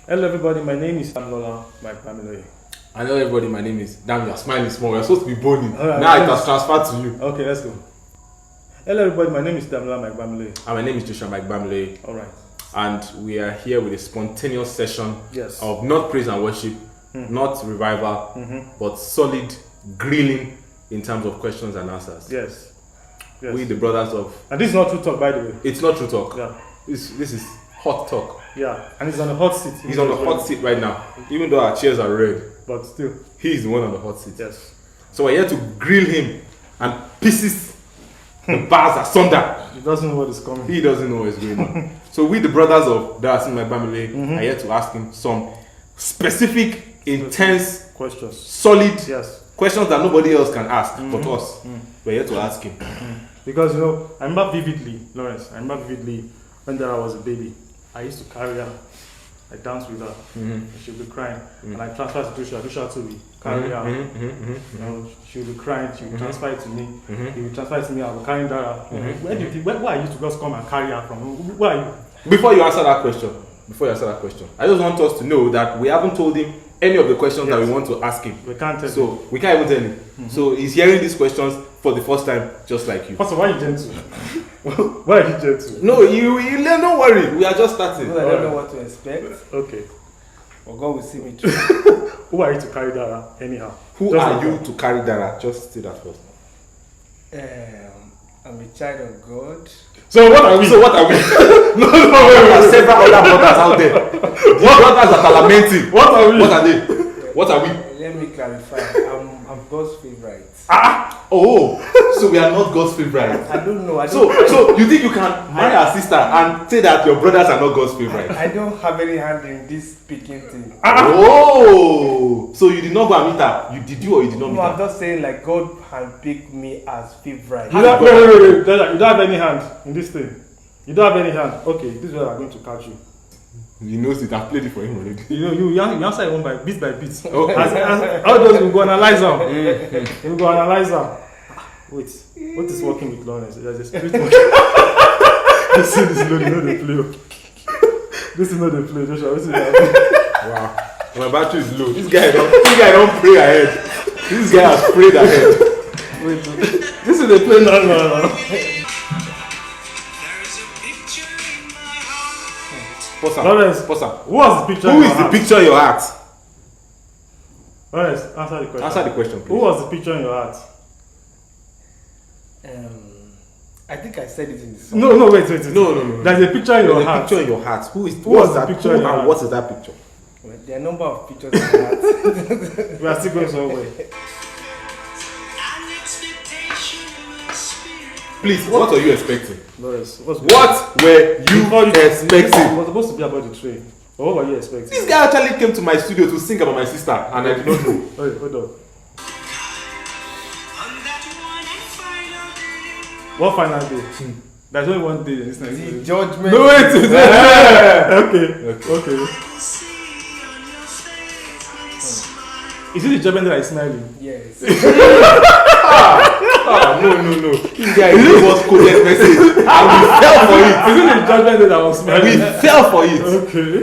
Hello everybody, my name is Pa Lawrence Mike Bamiloye. Hello everybody, my name is... Damn, you're smiling small. You're supposed to be boning. Right, now it has transferred to you. Okay, let's go. Hello everybody, my name is Pa Lawrence Mike Bamiloye. And my name is Joshua Mike Bamiloye. Alright. And we are here with a spontaneous session Yes. of not praise and worship, not revival, but solid grilling in terms of questions and answers. Yes. Yes. We, the brothers of... And this is not true talk, by the way. It's not true talk. Yeah. This is hot talk. Yeah. And he's on the hot seat. He's on the hot seat right now. Even though our chairs are red. But still. He's the one on the hot seat. Yes. So we're here to grill him and pieces the bars asunder. He doesn't know what is coming. He doesn't know what's going on. So we, the brothers of Darasimi Mike Bamiloye, are here to ask him some specific, intense, questions, solid questions that nobody else can ask but us. We're here to ask him. Because I remember vividly, Lawrence. I remember vividly when Dara was a baby. I used to carry her. I danced with her. And she would be crying. And I transferred to Joshua. Joshua to me. Carry her. She would be crying. She would transfer it to me. He would transfer it to me. I would carry Dara. Where do you think? Where are you to just come and carry her from? Where are you? Before you answer that question, I just want us to know that we haven't told him any of the questions that we want to ask him. We can't tell him. We can't even tell him. So he's hearing these questions for the first time, just like you. First of all, why are you gentle? Why are you gentle? No, you don't worry. We are just starting. Because I don't know what to expect. Okay. But God will see me through. Who are you to carry Dara anyhow? Who are you to carry Dara? Just say that first. I'm a child of God. So what are we? No, wait. There are several other brothers out there. What brothers that are lamenting? What are we? What are they? What are we? Let me clarify. I'm God's favorite. So we are not God's favorite. I don't know. So you think you can marry our sister and say that your brothers are not God's favorite? I don't have any hand in this speaking thing. So you did not go and meet her. Did you or you did not meet No, her? I'm just saying like God handpicked me as favorite. Wait. You don't have any hand in this thing. You don't have any hand. Okay, this is where I'm going to catch you. He knows it. I've played it for him already. You answer it one by bit. Okay. How does you go analyze them? You go analyze them. Wait, what is working with Lawrence? There's a spirit working. This is not the play. This is not the play, Joshua. This is Wow. My battery is low. This guy don't pray ahead. This guy has prayed ahead. Wait, this is the play. No. Lawrence, Pause. who was the picture? Who is the picture in your heart? Lawrence, answer the question. Answer the question, please. Who was the picture in your heart? I think I said it in the song. No, wait. No. There's a picture in your heart. Picture in your heart. Who was the that picture picture? in your heart? What is that picture? Well, there are a number of pictures in my heart. We are still going somewhere. Please, what are you expecting? Lawrence, What were you expecting? It was supposed to be about the train. But what were you expecting? This guy actually came to my studio to sing about my sister, and I did not know. Wait, hold on. What final day? There's only one day in this night. The judgment. No, wait. Okay. Is it the judgment that is smiling? Yes. No. This guy gave us coded message, and we fell for it. Is it the judgment that I was smiling? We fell for it. Okay.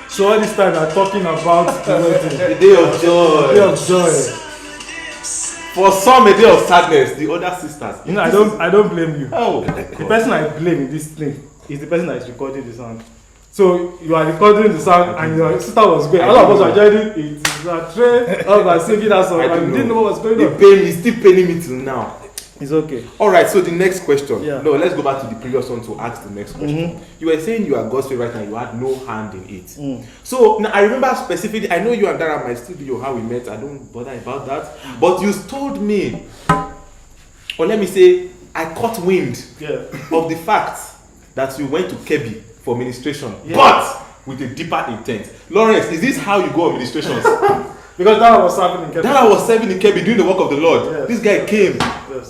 So all this time I'm talking about the wedding. The day of joy. The day of joy. For some, a day of sadness. The other sisters. I don't blame you. Oh. The person I blame in this thing is the person that is recording the sound. So you are recording the sound and your sister was going. All of us are joining it. It's a train. All of us singing that song. And we didn't know what was going on. It's still paining me till now. It's okay. Alright, so the next question. Yeah. No, let's go back to the previous one to ask the next question. You were saying you are God's favorite and you had no hand in it. So now I remember specifically, I know you and Dara might still be how we met. I don't bother about that. But you told me, or let me say, I caught wind of the fact that you went to Kebbi for ministration, but with a deeper intent. Lawrence, is this how you go on ministrations? Because Dara was serving in Kebbi. Dara was serving in Kebbi doing the work of the Lord. Yes. This guy came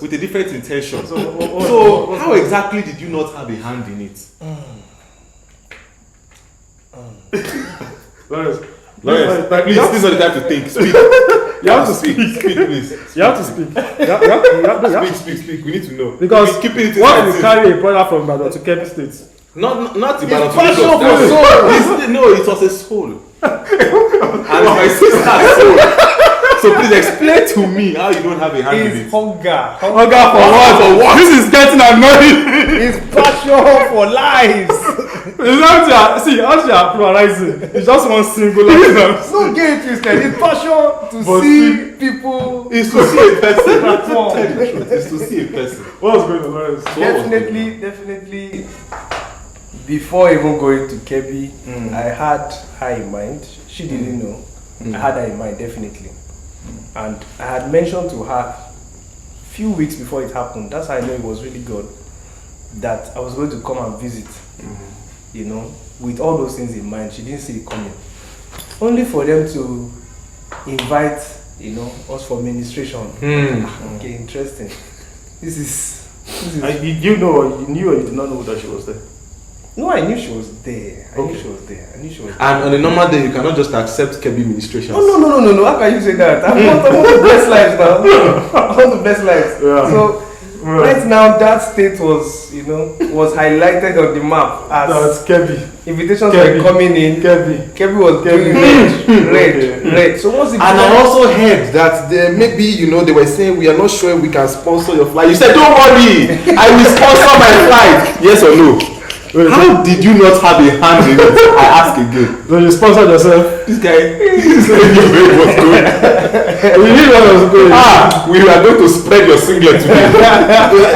with a different intention. So how exactly did you not have a hand in it? Lawrence, Please, this is not the time to think. Speak. You have to speak. Speak, please. You have to speak. Speak. We need to know. Because keeping it why inside you carry a brother from Ibadan to Kebbi State Not the It's balance. passion for soul. No, it was a soul. And my sister's soul. So please explain to me how you don't have a hand in It's it. hunger. Hunger for what? For what? This is getting annoying. It's passion for lives. It's not see, as you are pluralizing, it's just one singular thing. Don't get it twisted. It's passion to But see people. It's to see a person. Platform. Tell the truth. It's to see a person. What's going on, Lawrence? So what was going Definitely. Before even going to Kebbi, I had her in mind. She didn't know. I had her in mind, definitely. And I had mentioned to her few weeks before it happened. That's how I know it was really good. That I was going to come and visit. You know, with all those things in mind. She didn't see it coming. Only for them to invite, you know, us for ministration. Okay, interesting. This is. You know, or you knew or you did not know that she was there? No, I knew she was there. I Okay. knew she was there. And on a normal day, you cannot just accept Kebbi ministrations. Oh, no. How can you say that? I want to bless lives now. I want to bless lives. Yeah. So, right now, that state was, you know, was highlighted on the map That's as Kebbi. invitations Kebbi. were coming in. Kebbi. Kebbi was Kebbi. doing red. Okay. So once it And I also heard that maybe, you know, they were saying we are not sure we can sponsor your flight. You said, don't worry, I will sponsor my flight. Yes or no? How did you not have a hand in it? I ask again. So you sponsored yourself? This guy, this guy was going. We knew what was going. We are going to spread your singlet today.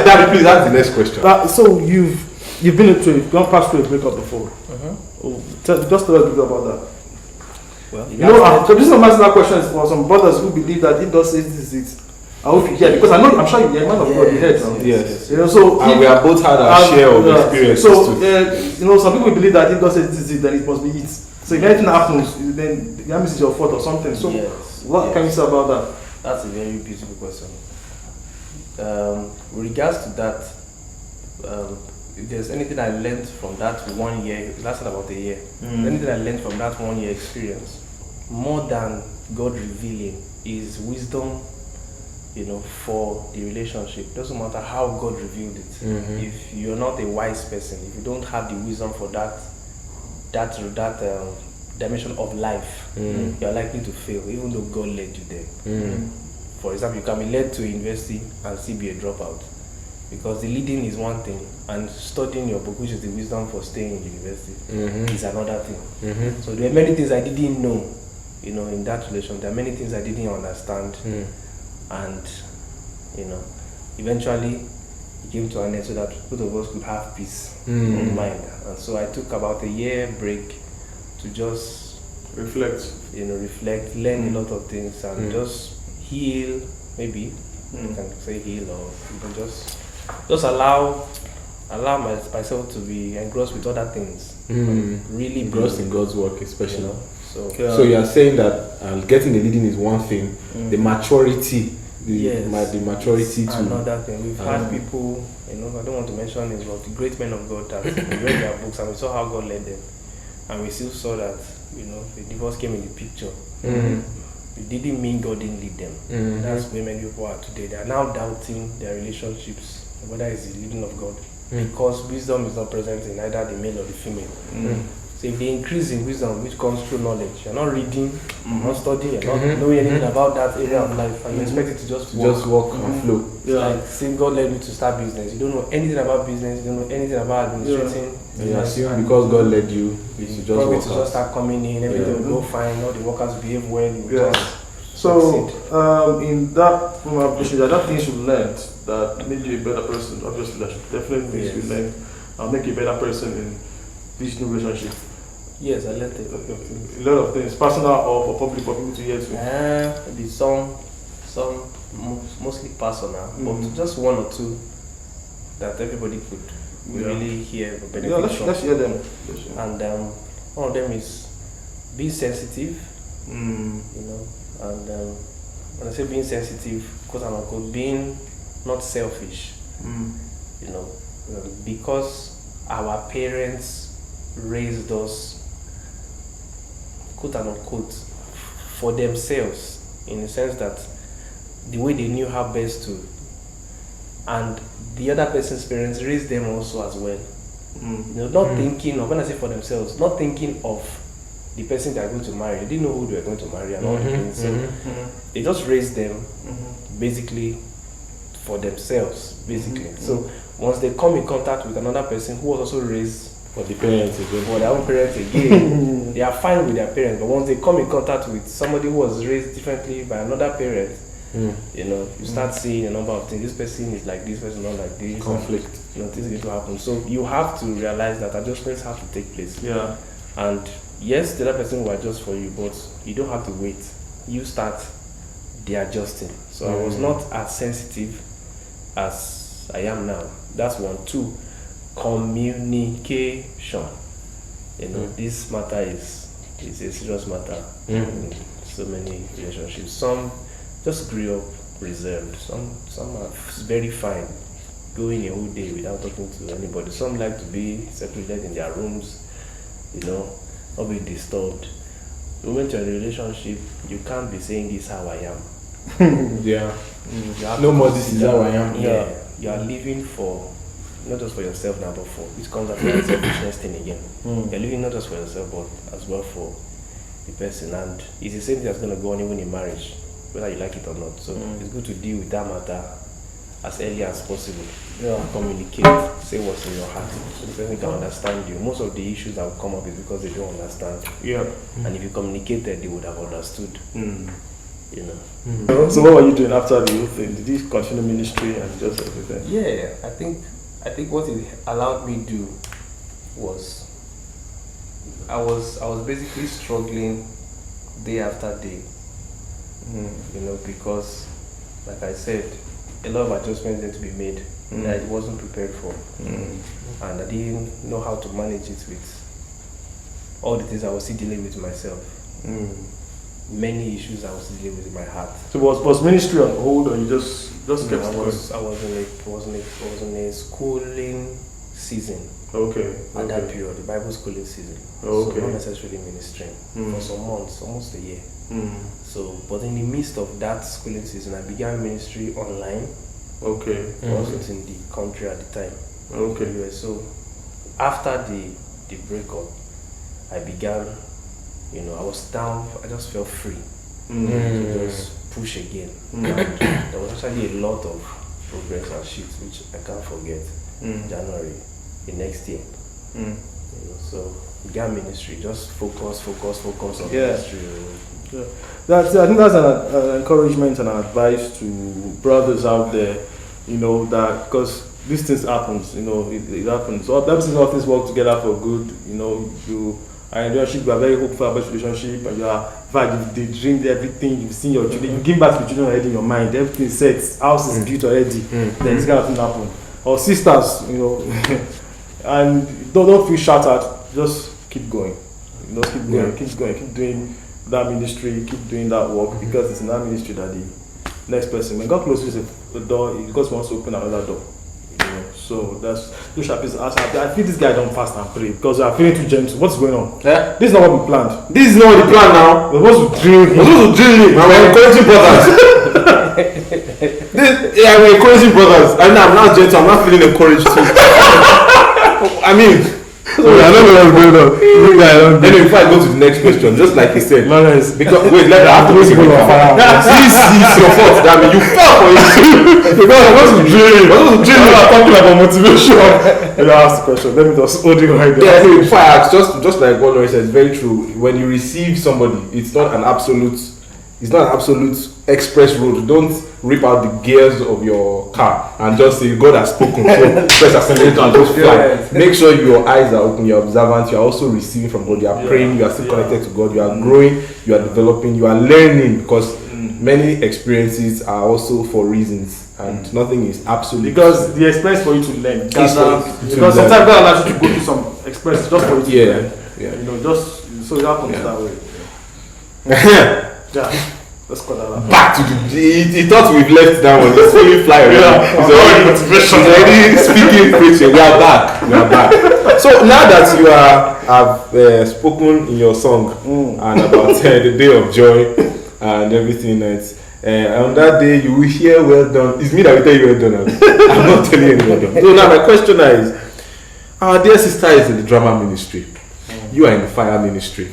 Daddy, please ask the next question. So you've been into you've gone past through a breakup before. Just tell us a bit about that. well, You know, so this is that question is for some brothers who believe that if God says this is it. I hope you hear because I'm sure you're a man of God. You heard now. Yes. You know, so And we have both had our share of experiences So too. you know, some people believe that if God says this is it, then it must be it. So if anything happens, then that means it's your fault or something. So what can you say about that? That's a very beautiful question. With regards to that, if there's anything I learned from that 1 year, it lasted about a year. Anything I learned from that 1 year experience, more than God revealing, is wisdom, you know, for the relationship. Doesn't matter how God revealed it. If you're not a wise person, if you don't have the wisdom for that dimension of life, you're likely to fail, even though God led you there. For example, you can be led to university and still be a dropout. Because the leading is one thing, and studying your book, which is the wisdom for staying in university, is another thing. So there are many things I didn't know, you know, in that relation. There are many things I didn't understand, and you know, eventually it came to an end so that both of us could have peace in mind. And so I took about a year break to just Reflect. you know, reflect, learn a lot of things, and just heal. Maybe you can say heal, or you can just allow myself to be engrossed with other things. Really Engrossed in be, God's work, especially. you know. So So you are saying that getting the leading is one thing, the maturity, the maturity to another thing. We've had people, you know, I don't want to mention names, but the great men of God that we read their books and we saw how God led them, and we still saw that, you know, the divorce came in the picture. It didn't mean God didn't lead them. That's where many people are today. They are now doubting their relationships, whether it's the leading of God, because wisdom is not present in either the male or the female. So if they increase in wisdom, which comes through knowledge, you're not reading, you're not studying, you're not knowing anything about that area of life, and you expect it to just walk and flow. Like saying God led me to start business. You don't know anything about business, you don't know anything about administrating. And you assume because God led you, you should just Probably walk to out. just start coming in, everything will go fine, all the workers behave well, you will just So succeed. in that from our appreciation, there are things you learned that made you a better person. Obviously, that's definitely things you learned and make you a better person in this new relationship. Yes, I learned it. A lot of things, personal or for public, for people to hear too. Maybe some mostly personal, but just one or two that everybody could really hear or benefit Yeah, from. let's hear them. And one of them is being sensitive, you know, and when I say being sensitive, quote unquote, being not selfish, you know, because our parents raised us, quote unquote, for themselves, in the sense that the way they knew how best to, and the other person's parents raised them also as well. You know, not thinking of, when I say for themselves, not thinking of the person they are going to marry. They didn't know who they were going to marry and all the things. So they just raised them basically for themselves, basically. So once they come in contact with another person who was also raised For the parents again. for their own parents again, they are fine with their parents. But once they come in contact with somebody who was raised differently by another parent, you know, you start seeing a number of things. This person is like this, person not like this. Conflict. And, you know, things need to happen. So you have to realize that adjustments have to take place. Yeah. And yes, the other person will adjust for you, but you don't have to wait. You start the adjusting. So I was not as sensitive as I am now. That's one. Two, communication. You know, this matter is a serious matter in so many relationships. Some just grew up reserved. Some are very fine, going a whole day without talking to anybody. Some like to be secluded in their rooms, you know, not be disturbed. The moment you're in a relationship, you can't be saying this is how I am. Yeah. You have No to more this is consider- how I am. Yeah, you are living for, not just for yourself now, but for, which comes after the selfishness thing again. You're living not just for yourself, but as well for the person. And it's the same thing that's going to go on even in marriage, whether you like it or not. So it's good to deal with that matter as early as possible. Yeah. Communicate, say what's in your heart, so the person can understand you. Most of the issues that will come up is because they don't understand. Yeah. And if you communicated, they would have understood. You know. So what were you doing after the whole thing? Did you continue ministry and just everything? Yeah, I think what it allowed me to do was I was basically struggling day after day. You know, because like I said, a lot of adjustments need to be made that I wasn't prepared for. And I didn't know how to manage it with all the things I was still dealing with myself. Many issues I was still dealing with in my heart. So was ministry on hold, or you just No, kept I going? was in a schooling season. Okay. At that period, the Bible schooling season. Okay. So not necessarily ministering for some months, almost a year. So, but in the midst of that schooling season, I began ministry online. Okay. I wasn't in the country at the time. Okay. US. So, after the breakup, I began. You know, I was down. I just felt free to just push again. And there was actually a lot of progress and shit which I can't forget. January, the next year. You know, so began ministry, just focus on ministry. Yeah. I think that's an encouragement and an advice to brothers out there, you know, that because these things happens, you know, it happens. So that means all things work together for good, you know. You are in a relationship, you are very hopeful about relationship, and you are, in fact, you dreamed everything, you've seen your children, you give back to the children already in your mind, everything is set, house is built already, then this kind of thing happen. Or sisters, you know, and don't feel shattered, just keep going. You know, keep going, keep doing that ministry, keep doing that work, because it's in that ministry that the next person, when God closes the door, He just wants to open another door. You know, so that's those sharp is as I feel this guy don't fast and pray because I'm feeling too gentle. What's going on? Yeah. This is not what we planned. This is not the plan now. We're supposed to drill him. We're supposed to drill him. We're encouraging brothers. We're encouraging brothers. I mean, I'm not gentle. I'm not feeling encouraged too. I mean, I don't know what's going on. anyway, before I go to the next question, just like he said, Lawrence, because wait, I have to wait to go on fire. This is your fault. I mean, you fell for it. because I want to drill him. I want to drill him. I'm talking about motivation. And I ask the question. Let me just hold you right there. Yeah, anyway, before I ask, just like what Lawrence said, it's very true. When you receive somebody, it's not an absolute express road. Don't rip out the gears of your car and just say God has spoken. So press accelerator and just fly. Make sure your eyes are open, you're observant, you're also receiving from God, you are praying, you are still connected to God, you are growing, you are developing, you are learning, because many experiences are also for reasons and nothing is absolute. Because the experience for you to learn. Because Because sometimes God allows you to go through some experience just for you to learn. Yeah. You know, just so it happens that way. Yeah. Let's call that out. Back to he thought we've left that one. It's fully fly already. He's already motivation. He's already speaking preaching. We are back. So now that you have spoken in your song and about the day of joy and everything else, on that day you will hear well done. It's me that will tell you well done. I'm not telling you well done. So now my question is, Our dear sister is in the drama ministry. You are in the fire ministry.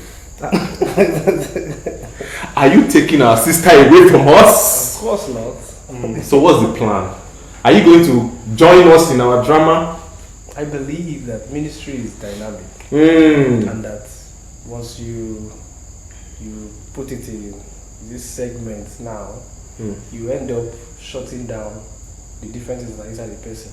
Are you taking our sister away from us? Of course not. So what's the plan? Are you going to join us in our drama? I believe that ministry is dynamic, and that once you put it in this segment now, you end up shutting down the differences that inside the person.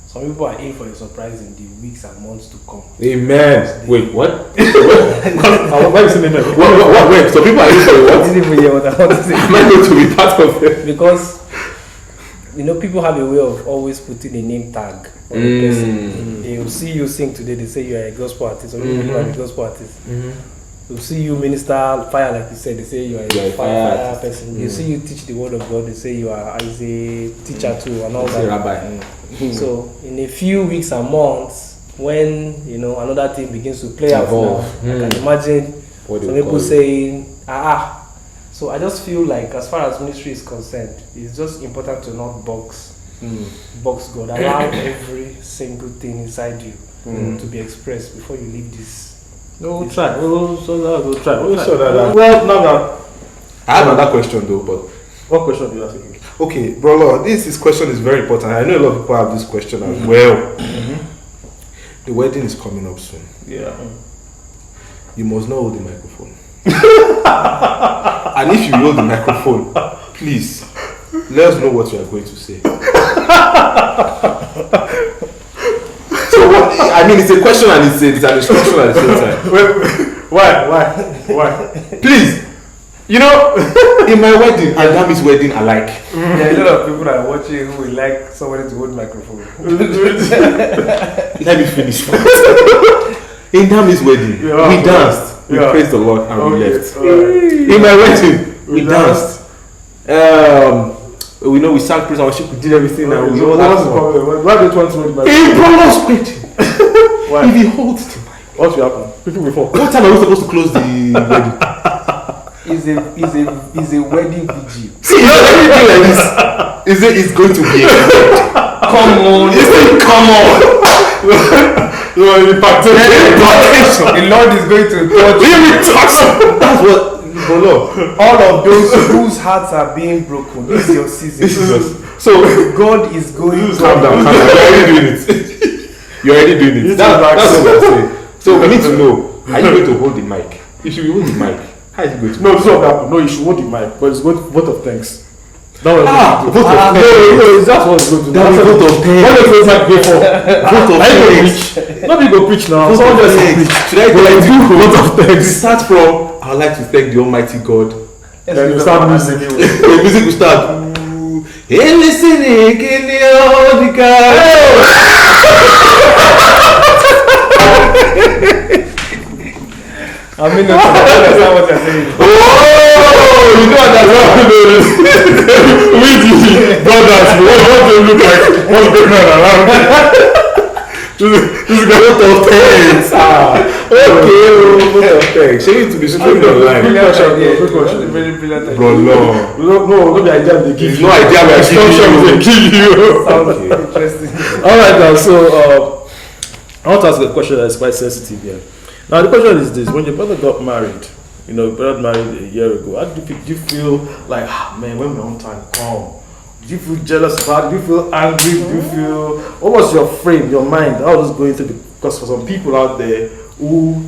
Some people are in for a surprise in the weeks and months to come. Amen. Wait, what? Why is it amen? Wait, so people are in for what? I didn't even hear what I want to say. Am I going to be part of it? Because people have a way of always putting a name tag on the person. They will see you sing today, they say you are a gospel artist, or you are a gospel artist. They'll see you minister fire, like you said, they say you are a fire person. They see you teach the word of God, they say you are a teacher too, and all that. Rabbi. So in a few weeks and months, when another thing begins to play out now, I can imagine some people saying, So I just feel like, as far as ministry is concerned, it's just important to not box God. Allow every single thing inside you to be expressed before you leave this. We'll try. We'll try. Well, now I have another question though, but what question do you ask? Okay, bro, this question is very important. I know a lot of people have this question as well. The wedding is coming up soon. Yeah. You must not hold the microphone. And if you hold the microphone, please let us know what you are going to say. So it's a question and it's an instruction at the same time. Why? Please. In my wedding and Dami's wedding alike. There are a lot of people that are watching who will like somebody to hold microphone. Let me finish. In Dami's wedding, we danced, we praised the Lord, and we left. In my wedding, we danced. We sang praise and worship, we did everything, and we all Why don't you want to hold the in brother's wedding. Why? If he holds the mic, what will happen? People will fall. what time are we supposed to close the wedding? Is a wedding vigil. See, anything like this. It's going to be come on. Come on. The Lord is going to touch. That's what. All of those whose hearts are being broken. This is your season. So God is going to calm down. You're already doing it. That's what I'm saying. So we need to know. Are you going to hold the mic? If you hold the mic, how is it going to? No, this is what happened. No, you should hold the mic, but it's going to vote of thanks. That was vote of thanks. No, that's what it's going to do. That's vote of thanks. What does the mic go for? Vote of thanks. Nobody go preach now. Someone just preach. Should I do vote of thanks? We start from. I would like to thank the Almighty God. Then you start music. The music will start. Hey, listening, can you I mean, that's not what you're saying. Oh, you know what that's We brothers, what do you look like? What's going on around? This is a lot of thanks. Okay, thanks. She needs to be straight online. Quick question. Bro, no, the idea they give it's you. no idea we are They kill you. Sounds interesting. Alright now, so I want to ask a question that is quite sensitive here. Now the question is this: when your brother got married, your brother married a year ago, how did you feel like, man, when my own time come? Did you feel jealous about it? Did you feel angry? Did you feel, what was your frame, your mind? How was this going to be? Because for some people out there who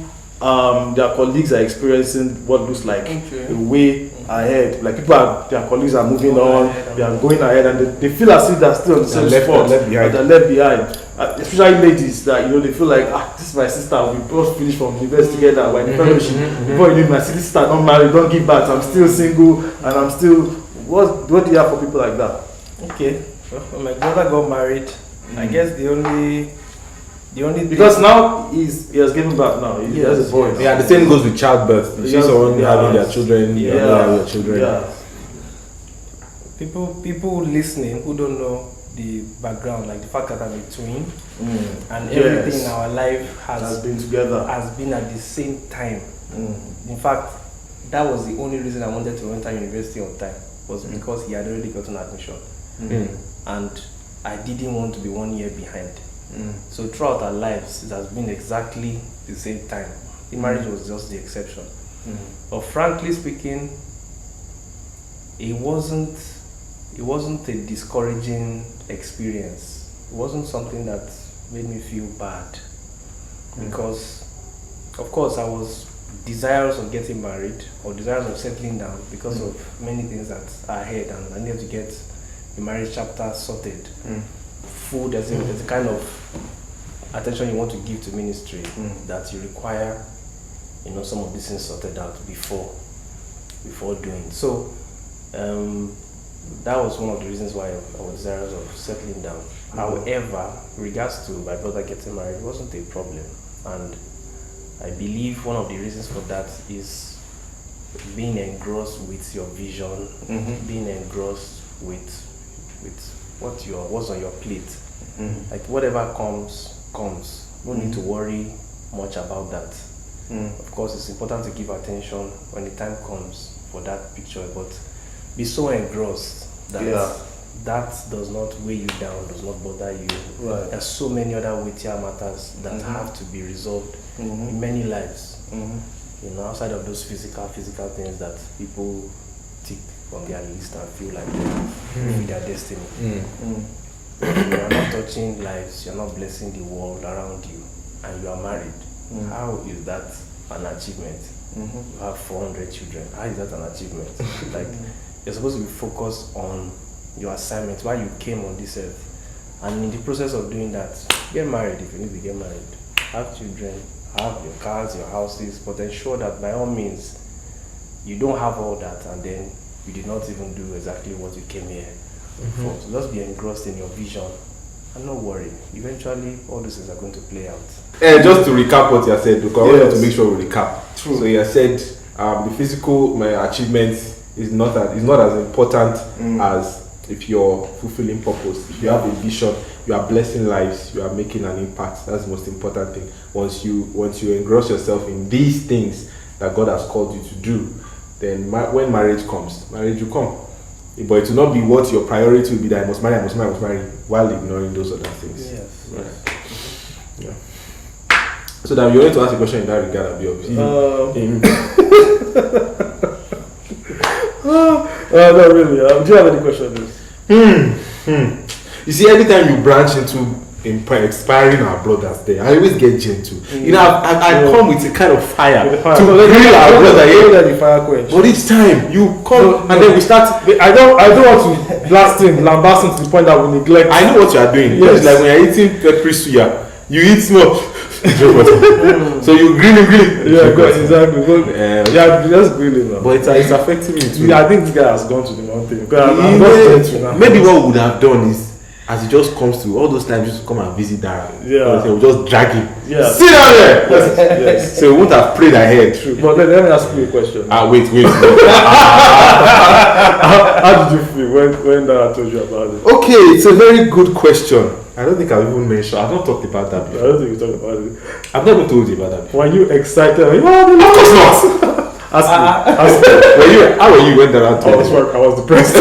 their colleagues are experiencing what looks like a way ahead. Like their colleagues are moving on, they are going ahead, and they feel as if they're still on the same spot, but they're left behind. Especially ladies that they feel like, this is my sister. We both finished from university together. We're in fellowship. Before you leave, my sister not married, don't give back. I'm still single, and I'm still. What do you have for people like that? Okay, well, when my brother got married, I guess the only because now he has given back now. He has a boy. Yeah, the same goes with childbirth. You see someone having their children, their children. Yeah. People listening who don't know the background, like the fact that I'm a twin, and everything in our life has been together, has been at the same time. In fact, that was the only reason I wanted to enter university on time, was because he had already gotten admission, and I didn't want to be 1 year behind. So throughout our lives, it has been exactly the same time. The marriage was just the exception. But frankly speaking, it wasn't a discouraging experience. It wasn't something that made me feel bad, because of course I was desirous of getting married or desirous of settling down because of many things that are ahead, and I needed to get the marriage chapter sorted. Food, there's a kind of attention you want to give to ministry that you require, some of these things sorted out before doing. So that was one of the reasons why I was desirous of settling down. However, in regards to my brother getting married, it wasn't a problem, and I believe one of the reasons for that is being engrossed with your vision, being engrossed with what's on your plate. Like whatever comes. No need to worry much about that. Of course, it's important to give attention when the time comes for that picture, but be so engrossed that that does not weigh you down, does not bother you. Right. There's so many other weightier matters that have to be resolved in many lives. Outside of those physical things that people tick on their list and feel like they're their destiny. You are not touching lives, you're not blessing the world around you, and you are married. How is that an achievement? You have 400 children. How is that an achievement? Like, you're supposed to be focused on your assignment, why you came on this earth. And in the process of doing that, get married if you need to get married. Have children, have your cars, your houses, but ensure that by all means, you don't have all that and then you did not even do exactly what you came here for. So just be engrossed in your vision and not worry. Eventually, all these things are going to play out. Just to recap what you said, because I wanted to make sure we recap. True. So you said the physical achievement is not as important as if you're fulfilling purpose. If you have a vision, you are blessing lives, you are making an impact. That's the most important thing. Once you engross yourself in these things that God has called you to do, then when marriage comes, marriage will come. But it will not be what your priority will be, that I must marry, while ignoring those other things. Yes. Right. Yeah. So that you wanted to ask a question in that regard, Abi, obviously. Not really. Do you have any question on this? You see, anytime you branch into inspiring our brothers there, I always get gentle. I come with a kind of fire to grill our brother. The fire quench. But each time you come then we start. I don't want to blast him, lambast him to the point that we neglect. I know what you are doing. Yes. It's like when you're eating peppery suya, you eat small. So you grill. Yeah, exactly. Just grilling now. But it's affecting me too. Yeah, I think this guy has gone to the mountain. I'm not gentle now. Maybe what we would have done is, as it just comes to all those times, just come and visit Dara. Yeah. We'll just drag him. Yeah. Sit down there. Yes. So we won't have prayed ahead. True. But let me ask you a question. Wait. How did you feel when Dara told you about it? Okay, it's a very good question. I don't think I've even mentioned. I've not talked about that before. I don't think you talked about it. I've not even told you about that before. Were you excited? Of course not. Ask me. How were you when Dara told you? I was depressed.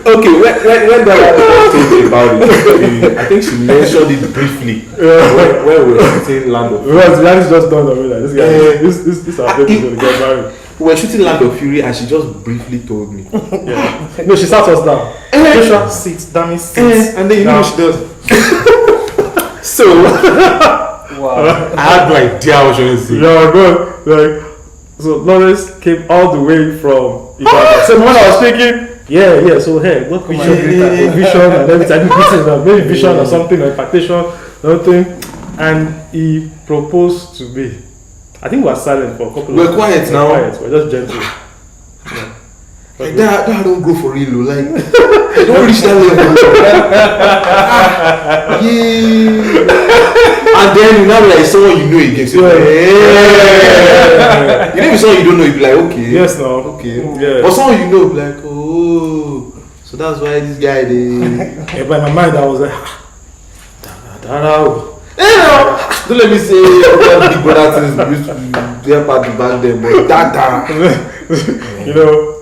Okay, when Dara told me about it, I think she mentioned it briefly when we were shooting Land of Fury. Because just dawned on me that this guy, this our baby is going to get married. We were shooting Land of Fury and she just briefly told me. Yeah. No, she sat us down. Joshua, sit. Damn it, sit. And then you know what she does. So, Wow. I had no idea what she was saying. Yeah, good. So Lawrence came all the way from Ibadan. So when I was thinking, so hey, what vision and everything, I didn't maybe vision or something, or impactation, something, and he proposed to me. I think we were silent for a couple of We're quiet now. We're just gentle. Yeah. Like that don't go for real, like don't reach that level. And then you now be like someone you know again. So you know, if someone you don't know, you be like, okay. Yes, no. Okay. Yeah. But someone you know, be like, oh, so that's why this guy Yeah, but in my mind I was like, don't let me say big brother things we used to their part back then, but Dada. you know,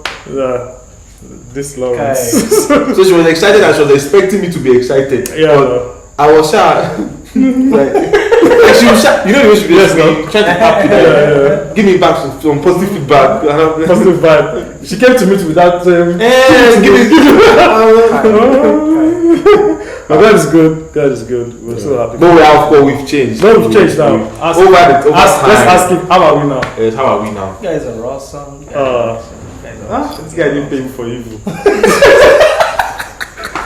This Lawrence. So she was excited and she was expecting me to be excited. Yeah. But I was shy. Like she was shy. You know the way she was trying to happy. Like, give me back some positive feedback. Positive vibe. She came to meet with that. Give me. But that is good. That is good. We're so happy. But we have, we've changed. No, we've changed now. Over time. Let's ask him. How are we now? Yes, how are we now? You guys are awesome. This guy didn't pay me for evil.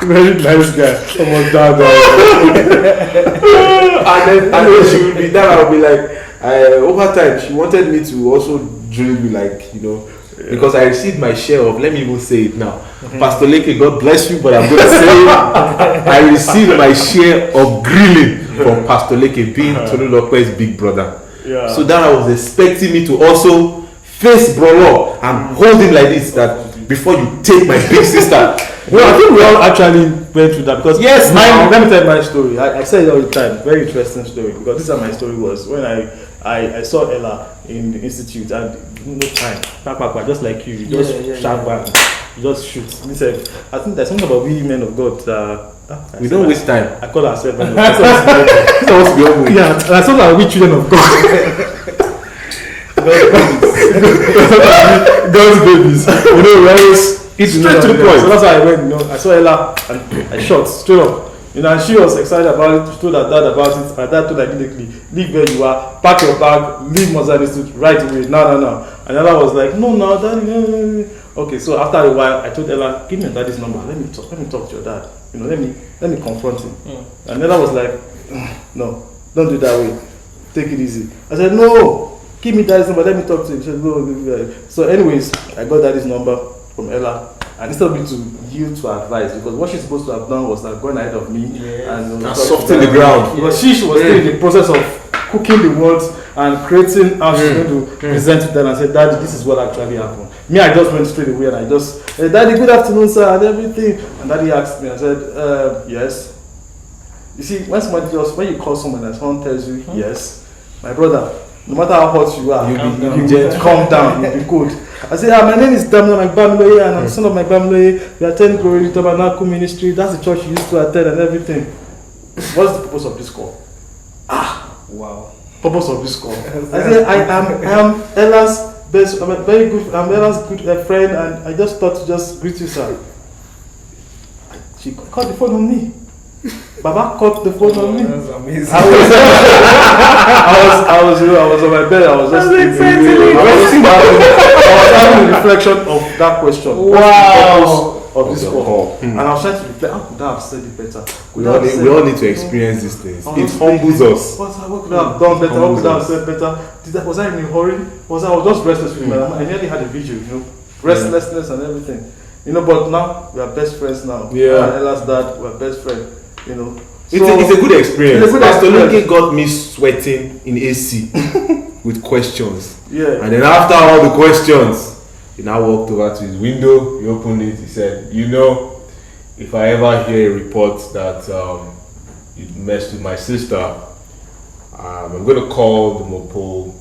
Very nice guy. Almost down. And then she would be there. I would be like, over time, she wanted me to also drill me, like, you know, because I received my share of. Let me even say it now. Pastor Leke, God bless you, but I'm going to say it. I received my share of grilling from Pastor Leke, being Tolu Lope's big brother. Yeah. So that I was expecting me to also face Brolo and hold him like this, that before you take my big sister. Well, I think we all actually went through that because yes, let me tell you my story. I say it all the time. Very interesting story because this is how my story was when I saw Ella in the institute and no time, just like you just shout back, you just shoot. Listen, I think there's something about we men of God. We don't waste time. I call ourselves. Yeah, I saw that we children of God. Girls' babies. You know, we always eat straight to the point. So that's why I went, you know, I saw Ella and I shot straight up. You know, and she was excited about it. She told her dad about it. My dad told her immediately, leave where you are, pack your bag, leave Mozambique right away. No. And Ella was like, no, daddy, no. Okay, so after a while, I told Ella, give me your daddy's number. Let me talk to your dad. You know, let me confront him. And Ella was like, no, don't do it that way. Take it easy. I said, no. Give me daddy's number, let me talk to him. She said, no. So anyways, I got daddy's number from Ella. And instead of me to yield to advice, because what she's supposed to have done was like going ahead of me and soften the ground. Because she was still in the process of cooking the words and creating how she's going to present to them and say, Daddy, this is what actually happened. Me, I just went straight away and I just, hey, Daddy, good afternoon, sir, and everything. And Daddy asked me, I said, yes. You see, when you call someone and someone tells you yes, my brother, no matter how hot you are, you calm down, you'll be good. I said, my name is Darasimi Mike Bamiloye and I'm the son of Mike Bamiloye. We attend Glory Tabernacle Ministry. That's the church you used to attend and everything. What's the purpose of this call? Wow. Purpose of this call. I said, I am Ella's best, I'm Ella's good friend and I just thought to just greet you, sir. She called the phone on me. Baba caught the phone on me. That's amazing. I was on my bed. I was just thinking. I was having a reflection of that question. Wow. What's the purpose of this call? And I was trying to reflect. How could I have said it better? We all need to experience these things. It humbles us. What could I have done better? What could I have said better? Was I in a hurry? I was just restless with my I nearly had a vigil, you know, restlessness and everything. You know, but now we are best friends now. Yeah. Ella's dad, we are best friends. You know. It's a good experience. Pastor Leke got me sweating in AC with questions. Yeah. And then after all the questions, he now walked over to his window, he opened it, he said, you know, if I ever hear a report that you messed with my sister, I'm going to call the Mopo.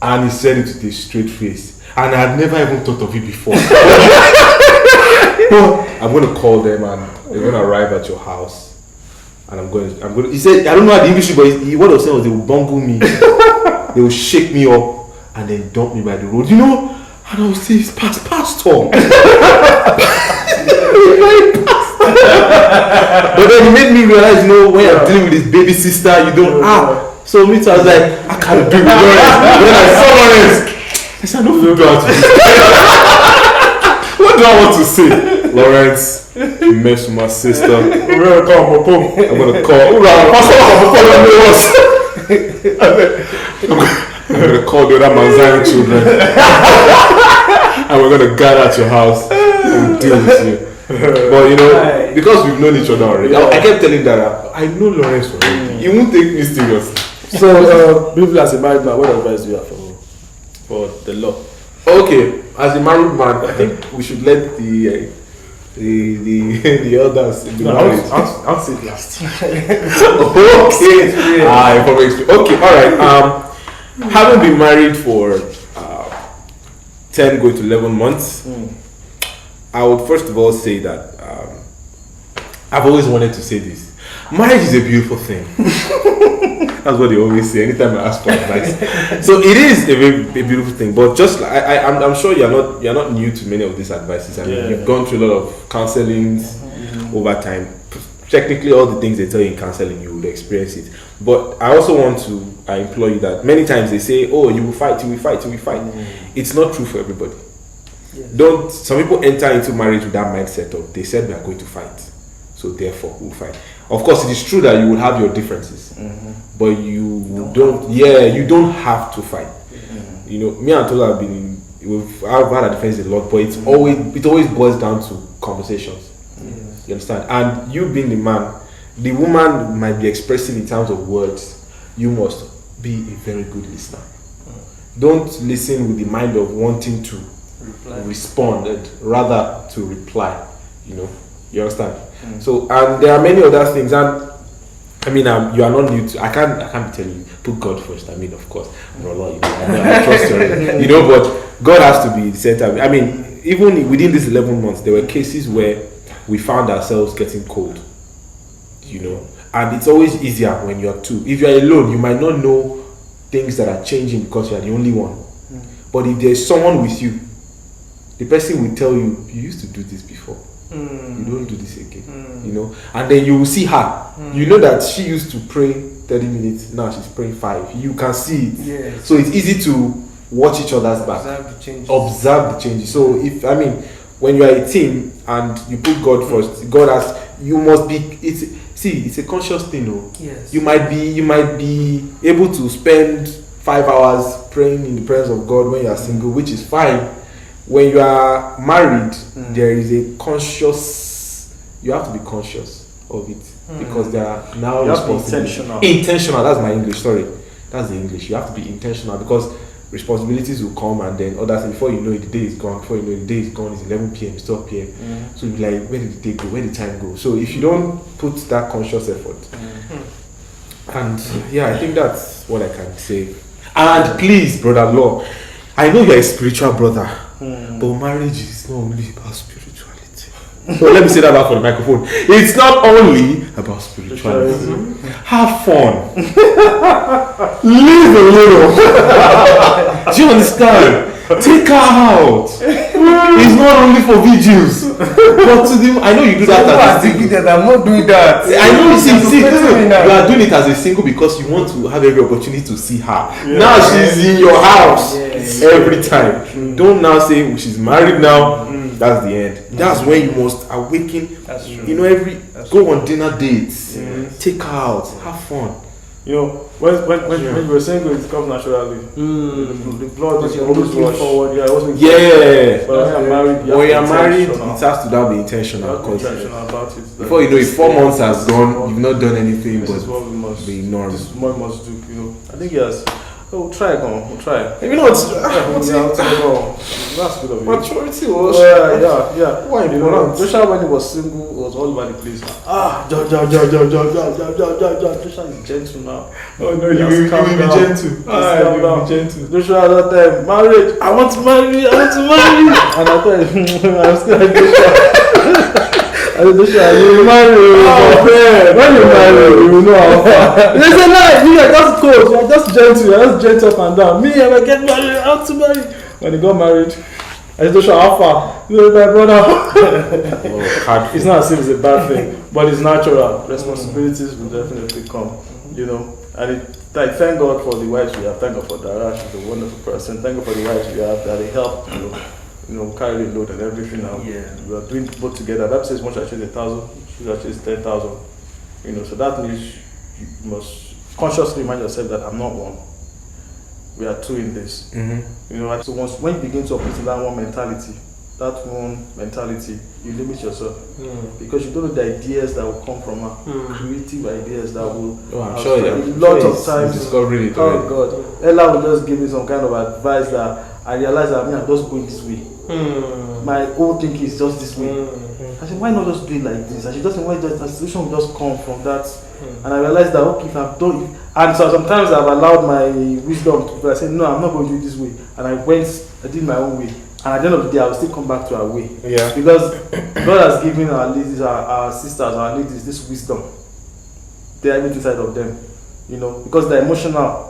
And he said it with a straight face. And I had never even thought of it before. I'm going to call them and they're going to arrive at your house. And I'm going to, he said, I don't know how the English, but what he was saying was they will bungle me. They will shake me up and then dump me by the road. You know, and I will say, it's pastor. But then he made me realize, you know, when you're dealing with his baby sister, you don't, So me too, I was like, I can't do Lawrence. When I saw Lawrence, I said, I don't feel bad. What do I want to say? Lawrence, you messed with my sister. We're going to call Mopo. I'm going to call. I'm going to call the other Manzani children. And we're going to gather at your house and deal with you. But you know, because we've known each other already, I kept telling Dara, I know Lawrence already. He won't take me seriously. So, briefly as a married man, what advice do you have for the law? Okay, as a married man, I think we should let the elders be married. I'll say it last. Okay. Okay, alright. Having been married for 10 going to 11 months, I would first of all say that I've always wanted to say this. Marriage is a beautiful thing. That's what they always say anytime I ask for advice. So it is a beautiful thing. But just I'm sure you're not new to many of these advices. I mean, you've gone through a lot of counselings over time. Technically, all the things they tell you in counseling, you will experience it. But I also want to implore you that many times they say, "Oh, you will fight, you will fight, you will fight." It's not true for everybody. Yes. Some people enter into marriage with that mindset of they said we are going to fight, so therefore we'll fight. Of course, it is true that you will have your differences, but you don't have to fight. You know, me and Tola I've had a difference a lot, but it always boils down to conversations. You understand? And you being the man, the woman might be expressing in terms of words. You must be a very good listener. Don't listen with the mind of wanting to respond, and rather to reply. You know, you understand? So, and there are many other things, and I mean, you are not new to. I can't be telling you put God first. I mean, of course, I trust you. You know, but God has to be the center. I mean, even within these 11 months, there were cases where we found ourselves getting cold. You know, and it's always easier when you're two. If you're alone, you might not know things that are changing because you're the only one. But if there's someone with you, the person will tell you, you used to do this before. You don't do this again. You know, and then you will see her. You know that she used to pray 30 minutes, now she's praying 5. You can see it. Yes. So it's easy to watch each other's back. Observe the changes. So when you are a team and you put God first, God has, you must be, it's a conscious thing, no? Yes. You might be able to spend 5 hours praying in the presence of God when you are single, which is fine. When you are married, there is a conscious, you have to be conscious of it, because there are now responsibilities. Intentional, that's my English, sorry. That's the English. You have to be intentional, because responsibilities will come, and then other things, before you know it, the day is gone. Before you know it, the day is gone, it's 11 p.m., it's 12 p.m. So you'll be like, where did the day go? Where did the time go? So if you don't put that conscious effort, and I think that's what I can say. And please, brother-in-law, I know you're a spiritual brother, but marriage is not only about spirituality. So let me say that back for the microphone. It's not only about spirituality. Have fun. Live a little. Do you understand? Take her out. It's not only for videos, but to them. I know you do that as a single. I'm not doing that. I know you are doing it as a single because you want to have every opportunity to see her. Now she's in your house every time. Don't now say she's married now. That's the end. That's when you must awaken. That's true. You know, go on dinner dates. Take her out. Have fun. You know, when you were single, it comes naturally. The blood is always looking forward. Yeah, But when you're married, it has to now be intentional. Intentional about it. Before you know it, 4 months has gone. You've not done anything, but this is what we must be normal. This is what we must do. You know, I think yes. We'll try. You know what's that's good of you. Maturity was. Yeah. Why you know? Joshua, when he was single, was all over the place. Joshua is gentle now. Oh no, you will be gentle. You will be gentle. Joshua, that time, marriage. I want to marry. And I thought, I'm still like Joshua. I said, Joshua, you will marry. Oh man, when you marry, you will know how far. They say, no, you are just cold. You are just gentle. You are just gentle up and down. Me, I get married. I want to marry. When he got married, I said, Joshua, how far? You know, my brother. It's not as if it's a bad thing, but it's natural. Responsibilities will definitely come, you know. And thank God for the wives we have. Thank God for Dara. She's a wonderful person. Thank God for the wives we have that they help, you know, carry the load and everything now. We are doing both together. That says much I chase 1,000, she actually 10,000. You know, so that means you must consciously remind yourself that I'm not one. We are two in this. You know, so when you begin to operate that one mentality, you limit yourself because you don't know the ideas that will come from her, creative ideas that will. I'm sure a lot of times. Discovering it. Oh God, Ella will just give me some kind of advice that I realize that I'm just going this way. My whole thinking is just this way. I said, why not just do it like this? And she doesn't want the solution will just come from that. And I realized that okay, if I've done it, and so sometimes I've allowed my wisdom to. I said, no, I'm not going to do it this way. And I did my own way. And at the end of the day, I will still come back to our way. Yeah. Because God has given our ladies, our sisters, our ladies this wisdom. They are everything inside of them. You know, because they're emotional.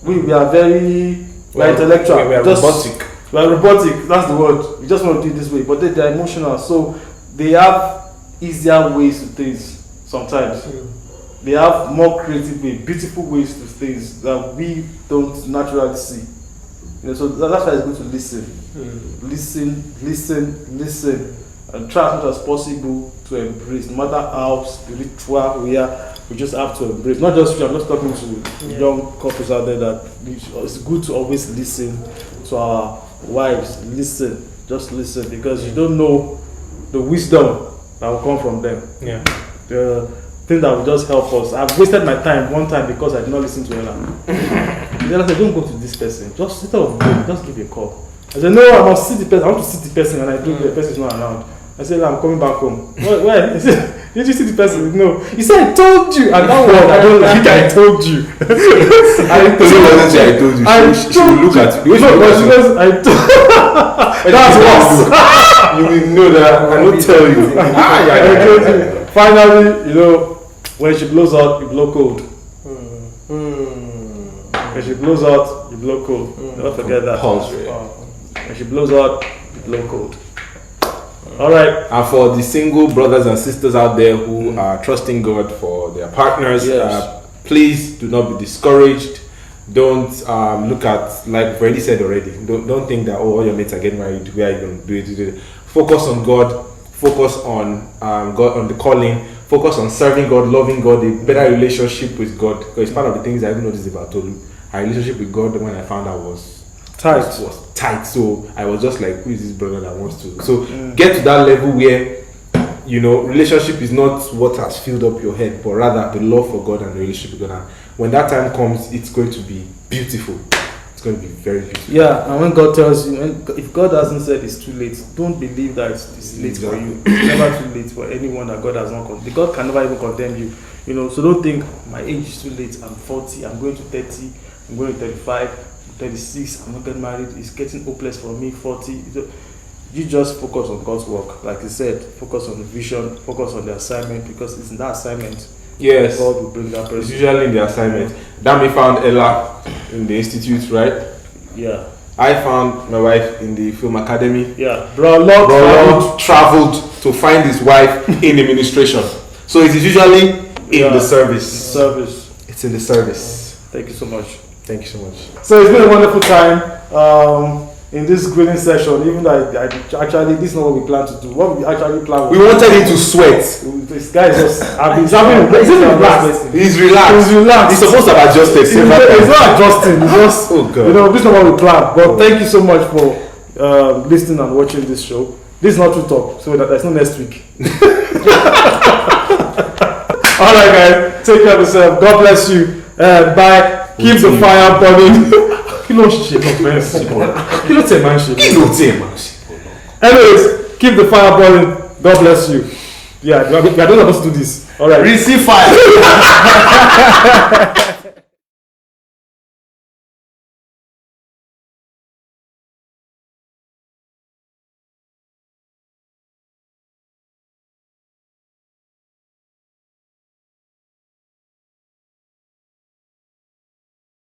We are very intellectual. We are robotic. We are robotic, that's the word. We just want to do it this way. But they are emotional. So they have easier ways to things sometimes. They have more creative ways, beautiful ways to things that we don't naturally see. You know, so that's why it's good to listen. Listen, and try as much as possible to embrace. No matter how spiritual we are, we just have to embrace. Not just I'm just talking to young couples out there that it's good to always listen to our wives. Just listen, because you don't know the wisdom that will come from them. Yeah. The thing that will just help us. I've wasted my time one time because I did not listen to Ella. Then I said, don't go to this person. Just instead of going, just give a call. I said, no, I must see the person. I want to see the person, and I do. The person is not around. I said, I'm coming back home. Where? He said, did you see the person? No. He said, I told you. And that word, I don't think I told you. I told you. She will look at you. That's worse. You will know that. I will tell you. Finally, you know, when she blows out, you blow cold. When she blows out, you blow cold. Don't forget that. When she blows out, you blow cold. Alright. And for the single brothers and sisters out there who are trusting God for their partners, please do not be discouraged. Don't look at, like we've already said already, don't think that all your mates are getting married, where are you going to do it? Focus on God, focus on God, on the calling, focus on serving God, loving God, a better relationship with God. Because it's part of the things I even noticed about Tolu. Our relationship with God, when I found out, was tight. So I was just like, who is this brother that wants to? So get to that level where, you know, relationship is not what has filled up your head, but rather the love for God and the relationship with God. And when that time comes, it's going to be beautiful. It's going to be very beautiful. Yeah, and when God tells you, if God hasn't said it's too late, don't believe that it's late for you. It's never too late for anyone that God has not condemned. God can never even condemn you. You know, so don't think my age is too late. I'm 40. I'm going to 30. I'm going to 35. 36. I'm not getting married. It's getting hopeless for me. 40. You just focus on God's work. Like you said, focus on the vision. Focus on the assignment, because it's in that assignment. Yes. God will bring that person. It's usually in the assignment. Dami found Ella in the institute, right? Yeah. I found my wife in the film academy. Yeah. Bro Lord traveled to find his wife in administration. So it is usually in the service. It's in the service. Thank you so much. Thank you so much. So it's been a wonderful time in this grilling session. Even though actually this is not what we plan to do. What we actually plan. We wanted him to sweat. This guy is just he's relaxed. He's relaxed. He's supposed to have adjusted. It's not adjusting. It's just oh God. You know, this is not what we planned. But thank you so much for listening and watching this show. This is not True Talk, so that there's no next week. All right, guys. Take care of yourself. God bless you. Bye. Keep the fire burning. Anyways, keep the fire burning. God bless you. Yeah, we are not supposed to do this. All right. Receive fire.